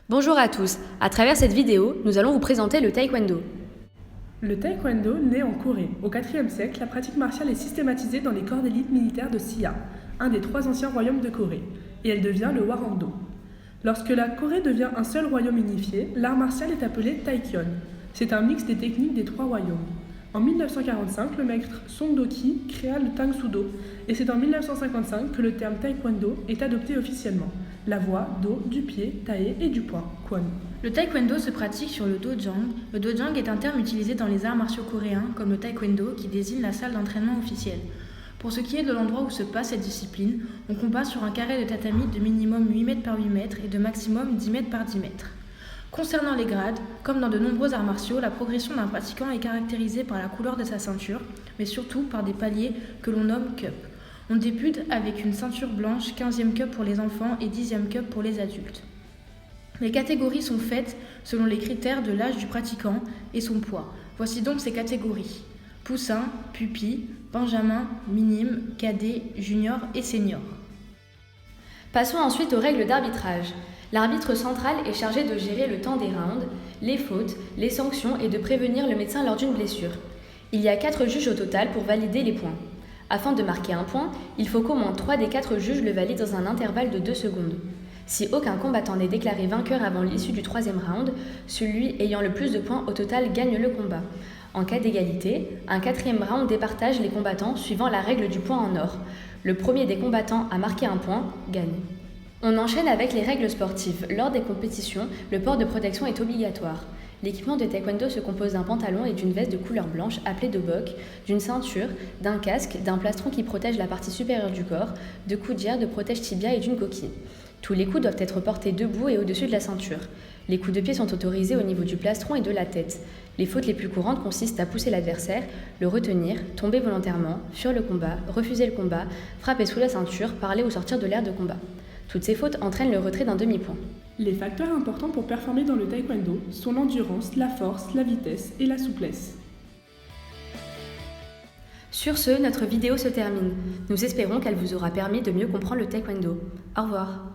Bonjour à tous, à travers cette vidéo, nous allons vous présenter le taekwondo. Le taekwondo naît en Corée. Au IVe siècle, la pratique martiale est systématisée dans les corps d'élite militaires de Siam, un des 3 anciens royaumes de Corée, et elle devient le Hwarangdo. Lorsque la Corée devient un seul royaume unifié, l'art martial est appelé Taekyon. C'est un mix des techniques des 3 royaumes. En 1945, le maître Song Do-ki créa le Tang Soo Do, et c'est en 1955 que le terme taekwondo est adopté officiellement. La voie, do, du pied, tae et du poing, kwon. Le taekwondo se pratique sur le dojang. Le dojang est un terme utilisé dans les arts martiaux coréens, comme le taekwondo, qui désigne la salle d'entraînement officielle. Pour ce qui est de l'endroit où se passe cette discipline, on combat sur un carré de tatami de minimum 8 mètres par 8 mètres et de maximum 10 mètres par 10 mètres. Concernant les grades, comme dans de nombreux arts martiaux, la progression d'un pratiquant est caractérisée par la couleur de sa ceinture, mais surtout par des paliers que l'on nomme cup. On débute avec une ceinture blanche, 15e cup pour les enfants et 10e cup pour les adultes. Les catégories sont faites selon les critères de l'âge du pratiquant et son poids. Voici donc ces catégories: poussin, pupille, benjamin, minime, cadet, junior et senior. Passons ensuite aux règles d'arbitrage. L'arbitre central est chargé de gérer le temps des rounds, les fautes, les sanctions et de prévenir le médecin lors d'une blessure. Il y a 4 juges au total pour valider les points. Afin de marquer un point, il faut qu'au moins 3 des 4 juges le valident dans un intervalle de 2 secondes. Si aucun combattant n'est déclaré vainqueur avant l'issue du 3e round, celui ayant le plus de points au total gagne le combat. En cas d'égalité, un 4e round départage les combattants suivant la règle du point en or. Le premier des combattants à marquer un point gagne. On enchaîne avec les règles sportives. Lors des compétitions, le port de protection est obligatoire. L'équipement de taekwondo se compose d'un pantalon et d'une veste de couleur blanche appelée dobok, d'une ceinture, d'un casque, d'un plastron qui protège la partie supérieure du corps, de coudières, de protège-tibia et d'une coquille. Tous les coups doivent être portés debout et au-dessus de la ceinture. Les coups de pied sont autorisés au niveau du plastron et de la tête. Les fautes les plus courantes consistent à pousser l'adversaire, le retenir, tomber volontairement, fuir le combat, refuser le combat, frapper sous la ceinture, parler ou sortir de l'aire de combat. Toutes ces fautes entraînent le retrait d'un demi-point. Les facteurs importants pour performer dans le taekwondo sont l'endurance, la force, la vitesse et la souplesse. Sur ce, notre vidéo se termine. Nous espérons qu'elle vous aura permis de mieux comprendre le taekwondo. Au revoir.